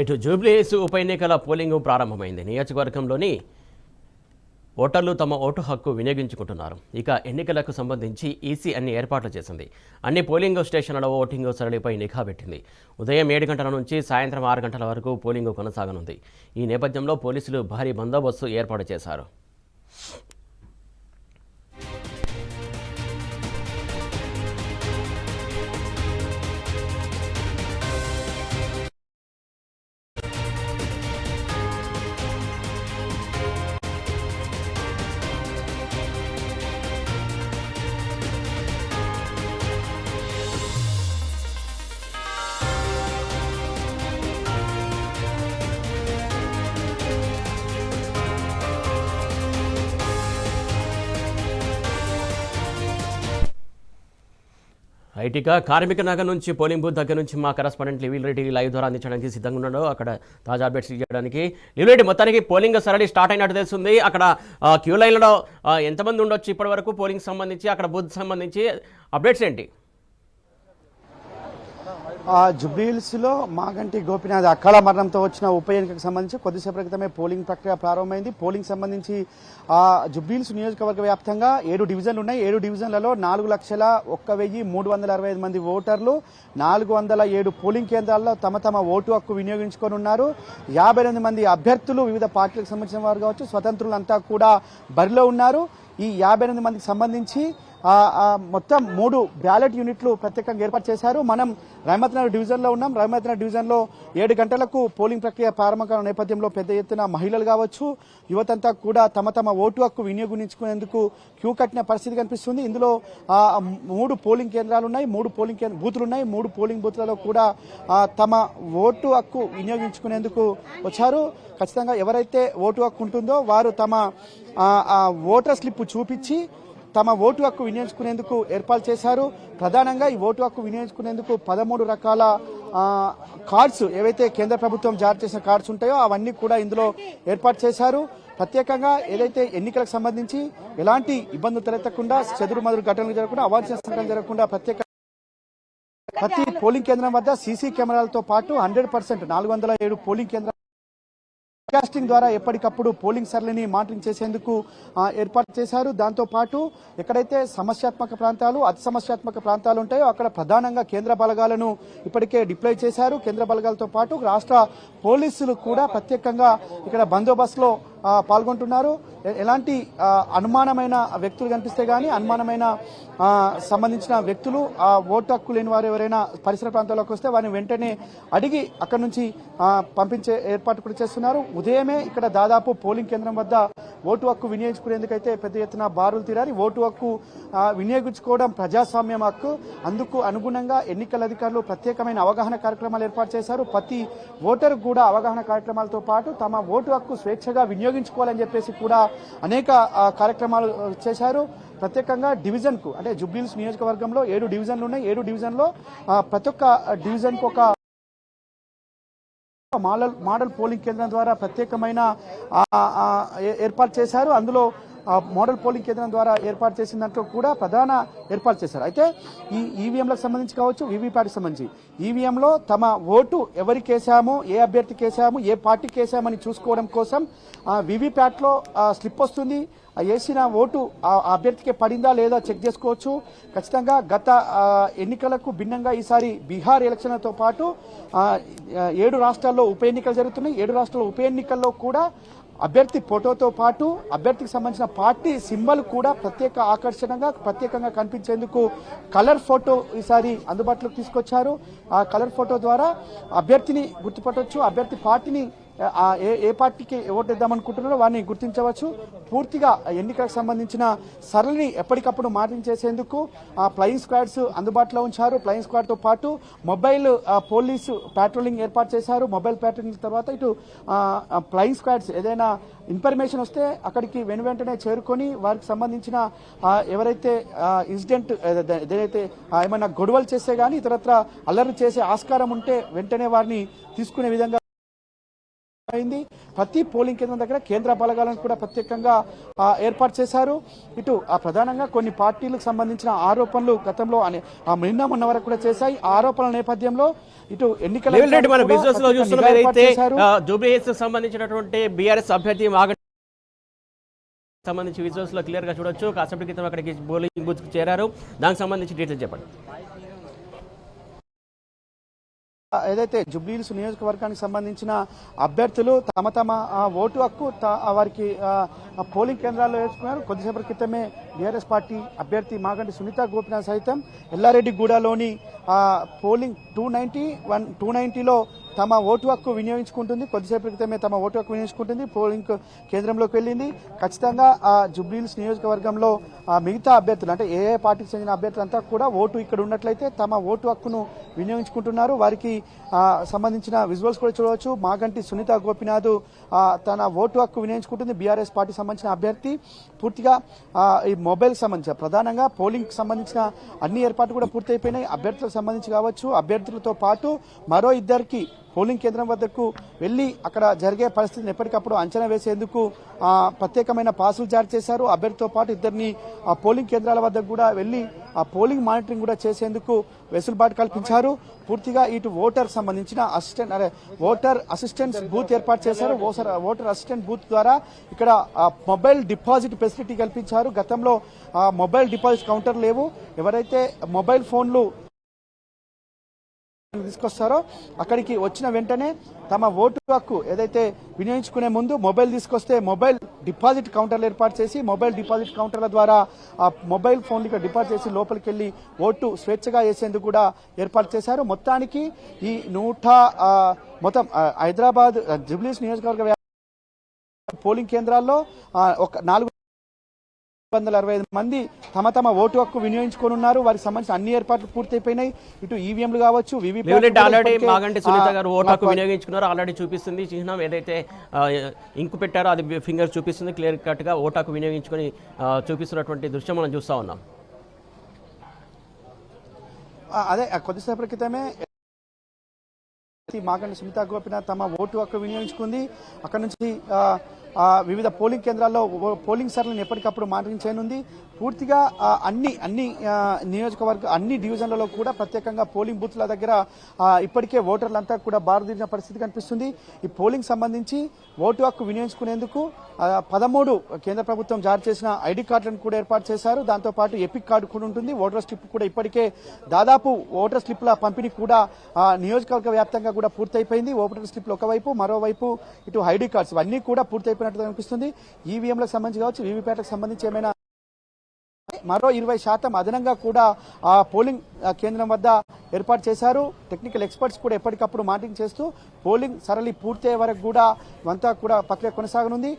ఇటు జూబ్లీహిల్స్ ఉప ఎన్నికల పోలింగ్ ప్రారంభమైంది. నియోజకవర్గంలోని ఓటర్లు తమ ఓటు హక్కు వినియోగించుకుంటున్నారు. ఇక ఎన్నికలకు సంబంధించి ఈసీ అన్ని ఏర్పాట్లు చేసింది. అన్ని పోలింగ్ స్టేషన్లలో ఓటింగ్ సరళిపై నిఘా పెట్టింది. ఉదయం 7 గంటల నుంచి సాయంత్రం 6 గంటల వరకు పోలింగ్ కొనసాగనుంది. ఈ నేపథ్యంలో పోలీసులు భారీ బందోబస్తు ఏర్పాటు చేశారు. ఐటీగా కార్మిక నగర్ నుంచి పోలింగ్ బూత్ దగ్గర నుంచి మా కరెస్పాండెంట్ లివిల్ రెడ్డి లైవ్ ద్వారా అందించడానికి సిద్ధంగా ఉన్నాడు. అక్కడ తాజా అప్డేట్స్ చేయడానికి లివిల్ రెడ్డి, మొత్తానికి పోలింగ్ సరళి స్టార్ట్ అయినట్టు తెలుస్తుంది. అక్కడ క్యూ లైన్లో ఎంతమంది ఉండొచ్చు ఇప్పటి వరకు పోలింగ్ సంబంధించి, అక్కడ బూత్ సంబంధించి అప్డేట్స్ ఏంటి? జుబ్లీహిల్స్లో మాగంటి గోపీనాథ్ అకాల మరణంతో వచ్చిన ఉప ఎన్నికకు సంబంధించి కొద్దిసేపటి క్రితమే పోలింగ్ ప్రక్రియ ప్రారంభమైంది. పోలింగ్ సంబంధించి జుబ్లీహిల్స్ నియోజకవర్గ వ్యాప్తంగా 7 డివిజన్లు ఉన్నాయి. 7 డివిజన్లలో 4,01,365 మంది ఓటర్లు 407 పోలింగ్ కేంద్రాల్లో తమ ఓటు హక్కు వినియోగించుకొని ఉన్నారు. 58 మంది అభ్యర్థులు వివిధ పార్టీలకు సంబంధించిన వారు కావచ్చు, స్వతంత్రులంతా కూడా బరిలో ఉన్నారు. ఈ 58 మందికి సంబంధించి మొత్తం 3 బ్యాలెట్ యూనిట్లు ప్రత్యేకంగా ఏర్పాటు చేశారు. మనం రహమత్నగర్ డివిజన్లో ఉన్నాం. రహమత్నగర్ డివిజన్లో 7 గంటలకు పోలింగ్ ప్రక్రియ ప్రారంభమైన నేపథ్యంలో పెద్ద ఎత్తున మహిళలు కావచ్చు, యువతంతా కూడా తమ ఓటు హక్కు వినియోగించుకునేందుకు క్యూ కట్టిన పరిస్థితి కనిపిస్తుంది. ఇందులో 3 పోలింగ్ కేంద్రాలు ఉన్నాయి, 3 పోలింగ్ బూతులు ఉన్నాయి. 3 పోలింగ్ బూత్లలో కూడా తమ ఓటు హక్కు వినియోగించుకునేందుకు వచ్చారు. ఖచ్చితంగా ఎవరైతే ఓటు హక్కు ఉంటుందో వారు తమ ఓటర్ స్లిప్ చూపించి తమ ఓటు హక్కు వినియోగించుకునేందుకు ఏర్పాటు చేశారు. ప్రధానంగా ఈ ఓటు హక్కు వినియోగించుకునేందుకు 13 రకాల కార్డ్స్, ఏవైతే కేంద్ర ప్రభుత్వం జారీ చేసిన కార్డ్స్ ఉంటాయో అవన్నీ కూడా ఇందులో ఏర్పాటు చేశారు. ప్రత్యేకంగా ఏదైతే ఎన్నికలకు సంబంధించి ఎలాంటి ఇబ్బందులు తలెత్తకుండా, చెదురుమదురు ఘటనలు జరగకుండా, అవాంఛనీయ సంఘటనలు జరగకుండా ప్రతి పోలింగ్ కేంద్రం వద్ద సీసీ కెమెరాలతో పాటు 100% 407 పోలింగ్ కేంద్రాలు కాస్టింగ్ ద్వారా ఎప్పటికప్పుడు పోలింగ్ సరళిని మానిటరింగ్ చేసేందుకు ఏర్పాటు చేశారు. దాంతో పాటు ఎక్కడైతే సమస్యాత్మక ప్రాంతాలు, అతి సమస్యాత్మక ప్రాంతాలు ఉంటాయో అక్కడ ప్రధానంగా కేంద్ర బలగాలను ఇప్పటికే డిప్లాయ్ చేశారు. కేంద్ర బలగాలతో పాటు రాష్ట్ర పోలీసులు కూడా ప్రత్యేకంగా ఇక్కడ బందోబస్తులో పాల్గొంటున్నారు. ఎలాంటి అనుమానమైన వ్యక్తులు కనిపిస్తే గానీ, అనుమానమైన సంబంధించిన వ్యక్తులు, ఓటు హక్కు లేని వారు ఎవరైనా పరిసర ప్రాంతాల్లోకి వస్తే వారిని వెంటనే అడిగి అక్కడి నుంచి పంపించే ఏర్పాటు కూడా చేస్తున్నారు. ఉదయమే ఇక్కడ దాదాపు పోలింగ్ కేంద్రం వద్ద ఓటు హక్కు వినియోగించుకునేందుకైతే పెద్ద ఎత్తున బారులు తీరారు. ఓటు హక్కు వినియోగించుకోవడం ప్రజాస్వామ్యం హక్కు. అందుకు అనుగుణంగా ఎన్నికల అధికారులు ప్రత్యేకమైన అవగాహన కార్యక్రమాలు ఏర్పాటు చేశారు. ప్రతి ఓటరు కూడా అవగాహన కార్యక్రమాలతో పాటు తమ ఓటు హక్కు స్వేచ్ఛగా వినియోగించుకోవాలని చెప్పేసి కూడా అనేక కార్యక్రమాలు చేశారు. ప్రత్యేకంగా డివిజన్కు, అంటే జుబ్లీహిల్స్ నియోజకవర్గంలో 7 డివిజన్లు ఉన్నాయి. 7 డివిజన్లో ప్రతి ఒక్క డివిజన్కు ఒక మోడల్ పోలింగ్ కేంద్రం ద్వారా ప్రత్యేకమైన ఏర్పాటు చేశారు. అందులో మోడల్ పోలింగ్ కేంద్రం ద్వారా ఏర్పాటు చేసిన దాంట్లో కూడా ప్రధాన ఏర్పాటు చేశారు. అయితే ఈ ఈవీఎంలకు సంబంధించి కావచ్చు, వీవీప్యాట్కి సంబంధించి ఈవీఎంలో తమ ఓటు ఎవరికి వేసాము, ఏ అభ్యర్థికి వేసాము, ఏ పార్టీకి వేసామని చూసుకోవడం కోసం వీవీప్యాట్లో స్లిప్ వస్తుంది. వేసిన ఓటు ఆ అభ్యర్థికి పడిందా లేదా చెక్ చేసుకోవచ్చు. ఖచ్చితంగా గత ఎన్నికలకు భిన్నంగా ఈసారి బీహార్ ఎలక్షన్లతో పాటు 7 రాష్ట్రాల్లో ఉప ఎన్నికలు జరుగుతున్నాయి. 7 రాష్ట్రాల ఉప ఎన్నికల్లో కూడా అభ్యర్థి ఫోటోతో పాటు అభ్యర్థికి సంబంధించిన పార్టీ సింబల్ కూడా ప్రత్యేకంగా కనిపించేందుకు కలర్ ఫోటో ఈసారి అందుబాటులోకి తీసుకొచ్చారు. ఆ కలర్ ఫోటో ద్వారా అభ్యర్థిని గుర్తుపట్టవచ్చు, అభ్యర్థి పార్టీని ఏ పార్టీకి ఓటు ఇద్దామనుకుంటున్నారో వారిని గుర్తించవచ్చు. పూర్తిగా ఎన్నికలకు సంబంధించిన సరళిని ఎప్పటికప్పుడు మానిటరింగ్ చేసేందుకు ఫ్లయింగ్ స్క్వాడ్స్ అందుబాటులో ఉంచారు. ఫ్లయింగ్ స్క్వాడ్తో పాటు మొబైల్ పోలీసు ప్యాట్రోలింగ్ ఏర్పాటు చేశారు. మొబైల్ ప్యాట్రోలింగ్ తర్వాత ఇటు ఫ్లయింగ్ స్క్వాడ్స్ ఏదైనా ఇన్ఫర్మేషన్ వస్తే అక్కడికి వెంటనే చేరుకొని వారికి సంబంధించిన ఎవరైతే ఇన్సిడెంట్ ఏదైతే ఏమైనా గొడవలు చేస్తే గానీ ఇతరత్ర అల్లరి చేసే ఆస్కారం ఉంటే వెంటనే వారిని తీసుకునే విధంగా అయింది. ప్రతి పోలింగ్ కేంద్రం దగ్గర కేంద్ర బలగాలను కూడా ప్రత్యేకంగా ఏర్పాటు చేశారు. ఇటు ప్రధానంగా కొన్ని పార్టీలకు సంబంధించిన ఆరోపణలు గతంలో నిన్న మొన్న వరకు కూడా చేశాయి. ఆరోపణల నేపథ్యంలో ఇటు ఎన్నికల మన విజువల్స్ లో చూస్తున్నాం ఏదైతే జూబ్లీ హిల్స్ సంబంధించినటువంటి బీఆర్ఎస్ అభ్యర్థి మాగంటి సంబంధించి విజువల్స్ లో క్లియర్ గా చూడొచ్చు. కాసేపటి క్రితం అక్కడికి పోలింగ్ బూత్ చేరారు. దానికి సంబంధించి డీటెయిల్స్ చెప్పండి. ఏదైతే జూబ్లీహిల్స్ నియోజకవర్గానికి సంబంధించిన అభ్యర్థులు తమ తమ ఓటు హక్కు వారికి పోలింగ్ కేంద్రాల్లో వేసుకున్నారు. కొద్దిసేపటి క్రితమే బీఆర్ఎస్ పార్టీ అభ్యర్థి మాగంటి సునీత గోపినాథ్ సైతం ఎల్లారెడ్డిగూడలోని పోలింగ్ 290లో తమ ఓటు హక్కు వినియోగించుకుంటుంది. కొద్దిసేపటి క్రితమే తమ ఓటు హక్కు వినియోగించుకుంటుంది. పోలింగ్ కేంద్రంలోకి వెళ్ళింది. ఖచ్చితంగా జూబ్లీహిల్స్ నియోజకవర్గంలో మిగతా అభ్యర్థులు అంటే ఏ పార్టీకి చెందిన అభ్యర్థులంతా కూడా ఓటు ఇక్కడ ఉన్నట్లయితే తమ ఓటు హక్కును వినియోగించుకుంటున్నారు. వారికి సంబంధించిన విజువల్స్ కూడా చూడవచ్చు. మాగంటి సునీత గోపినాథ్ తన ఓటు హక్కు వినియోగించుకుంటుంది. బీఆర్ఎస్ పార్టీకి సంబంధించిన అభ్యర్థి పూర్తిగా ఈ మొబైల్ సంబంధించిన ప్రధానంగా పోలింగ్ సంబంధించిన అన్ని ఏర్పాట్లు కూడా పూర్తయిపోయినాయి. అభ్యర్థులకు సంబంధించి కావచ్చు, అభ్యర్థులతో పాటు మరో ఇద్దరికి పోలింగ్ కేంద్రం వద్దకు వెళ్లి అక్కడ జరిగే పరిస్థితిని ఎప్పటికప్పుడు అంచనా వేసేందుకు ప్రత్యేకమైన పాసులు జారీ చేశారు. అభ్యర్థితో పాటు ఇద్దరిని పోలింగ్ కేంద్రాల వద్దకు కూడా వెళ్లి పోలింగ్ మానిటరింగ్ కూడా చేసేందుకు వెసులుబాటు కల్పించారు. పూర్తిగా ఇటు ఓటర్ సంబంధించిన ఓటర్ అసిస్టెంట్స్ బూత్ ఏర్పాటు చేశారు. ఓటర్ అసిస్టెంట్ బూత్ ద్వారా ఇక్కడ మొబైల్ డిపాజిట్ ఫెసిలిటీ కల్పించారు. గతంలో మొబైల్ డిపాజిట్ కౌంటర్ లేవు. ఎవరైతే మొబైల్ ఫోన్లు తీసుకొస్తారో అక్కడికి వచ్చిన వెంటనే తమ ఓటు హక్కు ఏదైతే వినియోగించుకునే ముందు మొబైల్ తీసుకొస్తే మొబైల్ డిపాజిట్ కౌంటర్లు ఏర్పాటు చేసి మొబైల్ డిపాజిట్ కౌంటర్ల ద్వారా మొబైల్ ఫోన్లు ఇక్కడ డిపాజిట్ చేసి లోపలికి వెళ్లి ఓటు స్వేచ్ఛగా వేసేందుకు కూడా ఏర్పాటు చేశారు. మొత్తానికి ఈ మొత్తం హైదరాబాద్ జూబ్లీహిల్స్ నియోజకవర్గ పోలింగ్ కేంద్రాల్లో ఒక 465 మంది తమ తమ ఓటు హక్కు వినియోగించుకోనున్నారు. వారికి సంబంధించిన అన్ని ఏర్పాట్లు పూర్తయిపోయినాయి. ఇటు ఈవీఎంలు కావచ్చు, ఆల్రెడీ మాగంటి సునీత గారు ఓటు హక్కు వినియోగించుకున్నారు. ఆల్రెడీ చూపిస్తుంది చిహ్నం ఏదైతే ఇంకు పెట్టారో అది ఫింగర్ చూపిస్తుంది. క్లియర్ కట్ గా ఓటు హక్కు వినియోగించుకొని చూపిస్తున్నటువంటి దృశ్యం మనం చూస్తా ఉన్నాం. అదే కొద్దిసేపటి క్రితమే మాగంటి సునీత గోపినాథ్ తమ ఓటు హక్కు వినియోగించుకుంది. అక్కడ నుంచి వివిధ పోలింగ్ కేంద్రాల్లో పోలింగ్ సరళిని ఎప్పటికప్పుడు మానిటరింగ్ చేయనుంది. పూర్తిగా అన్ని నియోజకవర్గ అన్ని డివిజన్లలో కూడా ప్రత్యేకంగా పోలింగ్ బూత్ల దగ్గర ఇప్పటికే ఓటర్లంతా కూడా బారుదిరిన పరిస్థితి కనిపిస్తుంది. ఈ పోలింగ్ సంబంధించి ఓటు హక్కు వినియోగించుకునేందుకు 13 కేంద్ర ప్రభుత్వం జారీ చేసిన ఐడి కార్డులను కూడా ఏర్పాటు చేశారు. దాంతోపాటు ఎపిక్ కార్డు కూడా ఉంటుంది. ఓటర్ స్లిప్ కూడా ఇప్పటికే దాదాపు ఓటర్ స్లిప్ల పంపిణీ కూడా నియోజకవర్గ వ్యాప్తంగా కూడా పూర్తయిపోయింది. ఓటర్ స్లిప్లు ఒకవైపు, మరోవైపు ఇటు ఐడి కార్డ్స్ ఇవన్నీ కూడా పూర్తయిపోయినట్టు కనిపిస్తుంది. ఈవీఎంలకు సంబంధించి కావచ్చు, వీవీప్యాట్లకు సంబంధించి ఏమైనా మరో 20% అదనంగా కూడా పోలింగ్ కేంద్రం వద్ద ఏర్పాటు చేశారు. టెక్నికల్ ఎక్స్పర్ట్స్ కూడా ఎప్పటికప్పుడు మానిటరింగ్ చేస్తూ పోలింగ్ సరళి పూర్తయ్యే వరకు కూడా ఇవంతా కూడా ప్రక్రియ కొనసాగనుంది.